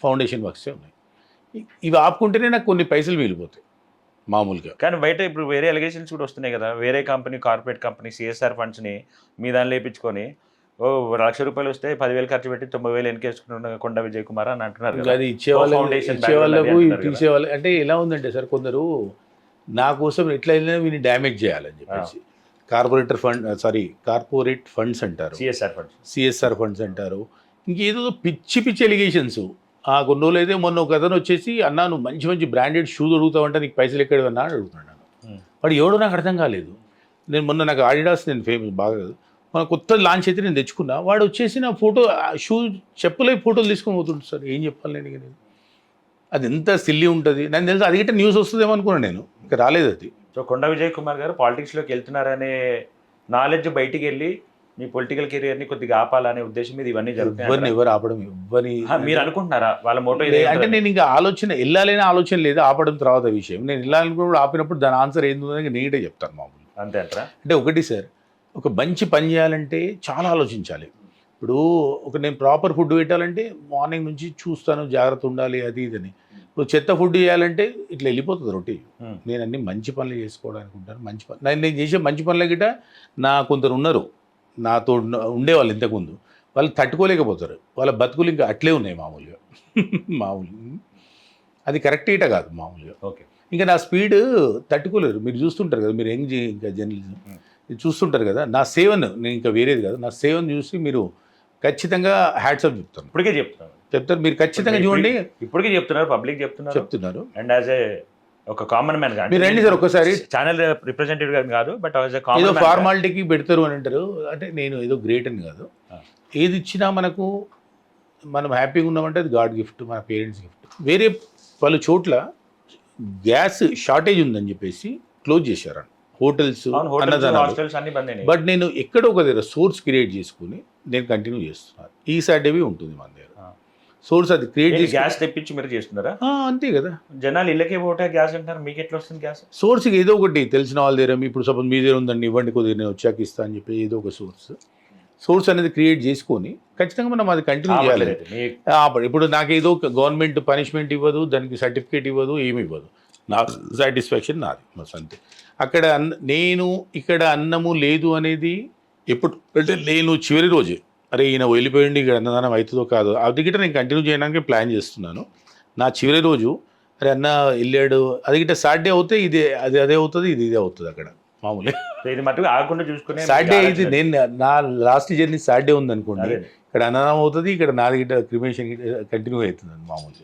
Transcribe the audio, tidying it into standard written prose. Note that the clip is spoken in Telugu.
ఫౌండేషన్ వర్క్సే ఉన్నాయి. ఇవి ఆపుకుంటేనే నాకు కొన్ని పైసలు మిగిలిపోతాయి మామూలుగా. కానీ బయట ఇప్పుడు వేరే ఎలిగేషన్స్ కూడా వస్తున్నాయి కదా, వేరే కంపెనీ కార్పొరేట్ కంపెనీ సిఎస్ఆర్ ఫండ్స్ని మీ దాన్ని లేపించుకొని ఓ ₹1,00,000 వస్తే 10,000 ఖర్చు పెట్టి 90,000 వెనకేసుకున్న కొండ విజయ్ కుమార్ అని అంటున్నారు ఇంకా కదా. అది ఇచ్చేవాళ్ళకు తీసేవాళ్ళు అంటే ఎలా ఉందంటే సార్, కొందరు నా కోసం ఎట్లయినా వీని డ్యామేజ్ చేయాలని చెప్పేసి కార్పొరేట్ ఫండ్స్ అంటారు, సిఎస్ఆర్ ఫండ్స్ అంటారు, ఇంకేదో పిచ్చి పిచ్చి ఎలిగేషన్స్. కొన్ని రోజులు అయితే మొన్న ఒక అతను వచ్చేసి, అన్నా నువ్వు మంచి మంచి బ్రాండెడ్ షూస్ అడుగుతావంటే నీకు పైసలు ఎక్కడవన్నా అని అడుగుతున్నాను. వాడు ఎవడో నాకు అర్థం కాలేదు. నేను మొన్న నాకు ఆడిడాస్ నేను ఫేమస్ బాగా మన కొత్త లాంచ్ అయితే నేను తెచ్చుకున్నా, వాడు వచ్చేసి నా ఫోటో షూ చెప్పులే ఫోటోలు తీసుకొని పోతుంటాడు. సార్ ఏం చెప్పాలి నేను, అది ఎంత సిల్లీ ఉంటుంది నాకు తెలుసు. అది గిట్ట న్యూస్ వస్తుందేమో అనుకున్నాను నేను, ఇంకా రాలేదు అది. సో కొండ విజయ్ కుమార్ గారు పాలిటిక్స్లోకి వెళ్తున్నారనే నాలెడ్జ్ బయటికి వెళ్ళి మీ పొలిటికల్ కెరియర్ని కొద్దిగా ఆపాలనే ఉద్దేశం మీద ఇవన్నీ జరుగుతాయి. ఎవరు ఆపడం, మీరు అనుకుంటున్నారా వాళ్ళ మోటో అంటే నేను ఇంకా వెళ్ళాలనే ఆలోచన లేదు, ఆపడం తర్వాత విషయం. నేను వెళ్ళాలనుకున్నప్పుడు ఆపినప్పుడు దాని ఆన్సర్ ఏందో నీట్గా చెప్తాను మామూలు. అంతే అంటారా? అంటే ఒకటి సార్, ఒక మంచి పని చేయాలంటే చాలా ఆలోచించాలి. ఇప్పుడు నేను ప్రాపర్ ఫుడ్ పెట్టాలంటే మార్నింగ్ నుంచి చూస్తాను, జాగ్రత్త ఉండాలి అది ఇదని. ఇప్పుడు చెత్త ఫుడ్ చేయాలంటే ఇట్లా వెళ్ళిపోతుంది రొటీన్. నేను అన్ని మంచి పనులు చేసుకోవడానికి ఉంటాను. మంచి పని నేను చేసే మంచి పనుల గిట్ట కొందరు ఉన్నారు నాతో ఉండేవాళ్ళు ఇంతకుముందు, వాళ్ళు తట్టుకోలేకపోతారు. వాళ్ళ బతుకులు ఇంకా అట్లే ఉన్నాయి మామూలుగా. అది కరెక్ట్ ఇట కాదు మామూలుగా. ఓకే, ఇంకా నా స్పీడ్ తట్టుకోలేరు. మీరు చూస్తుంటారు కదా, మీరు ఇంకా జర్నలిజం చూస్తుంటారు కదా, నా సేవను నేను ఇంకా వేరేది కాదు, నా సేవను చూసి మీరు ఖచ్చితంగా హ్యాట్సాప్ చెప్తాను. ఇప్పటికే చెప్తారు మీరు ఖచ్చితంగా చూడండి. ఇప్పటికే చెప్తున్నారు, పబ్లిక్ చెప్తున్నారు. అండ్ యాజ్ ఏ ఒక కామన్ మ్యాన్ మీరు రండి సార్ ఒకసారి. ఛానల్ రిప్రజెంటేటివ్ కాదు, బట్ ఏదో ఫార్మాలిటీకి పెడతారు అని అంటారు. అంటే నేను ఏదో గ్రేట్ అని కాదు, ఏది ఇచ్చినా మనం హ్యాపీగా ఉన్నామంటే అది గాడ్ గిఫ్ట్, మన పేరెంట్స్ గిఫ్ట్. వేరే పలు చోట్ల గ్యాస్ షార్టేజ్ ఉందని చెప్పేసి క్లోజ్ చేశారు హోటల్స్, అన్నదానాలు. బట్ నేను ఎక్కడో ఒక దగ్గర సోర్స్ క్రియేట్ చేసుకుని నేను కంటిన్యూ చేస్తున్నాను. ఈ సాటర్డే ఉంటుంది మన దగ్గర సోర్స్, అది క్రియేట్ చేసి గ్యాస్ తెప్పించి మీరు చేస్తున్నారా? అంతే కదా, జనాలు ఇళ్ళకే పోతే గ్యాస్ అంటారు, మీకు ఎట్లా వస్తుంది గ్యాస్? సోర్స్ ఏదో ఒకటి తెలిసిన వాళ్ళ దగ్గర, ఇప్పుడు సపోజ్ మీ దగ్గర ఉందండి ఇవ్వండి కొద్దిగా నేను వచ్చాక ఇస్తా అని చెప్పి ఏదో ఒక సోర్స్ అనేది క్రియేట్ చేసుకొని ఖచ్చితంగా మనం అది కంటిన్యూ చేయాలి. ఇప్పుడు నాకేదో గవర్నమెంట్ పనిష్మెంట్ ఇవ్వదు, దానికి సర్టిఫికేట్ ఇవ్వదు, ఏమి ఇవ్వదు, నా సాటిస్ఫాక్షన్ నాది బస్ అంతే. అక్కడ ఇక్కడ అన్నము లేదు అనేది ఎప్పుడు అంటే నేను చివరి రోజే, అరే ఈయన వెళ్ళిపోయింది ఇక్కడ అన్నదానం అవుతుందో కాదో అది గిట్ట నేను కంటిన్యూ చేయడానికి ప్లాన్ చేస్తున్నాను. నా చివరి రోజు అరే అన్న వెళ్ళాడు, అది గిట్ట సాటర్డే అవుతే అదే అవుతుంది, ఇది అవుతుంది అక్కడ మామూలుగా. ఇది మట్టుకు ఆగకుండా చూసుకునే సాటర్డే ఇది నేను నా లాస్ట్ జర్నీ సాటర్డే ఉంది అనుకోండి, ఇక్కడ అన్నదానం అవుతుంది, ఇక్కడ నాది గిట్ట క్రిమేషన్ కంటిన్యూ అవుతుంది మామూలుగా.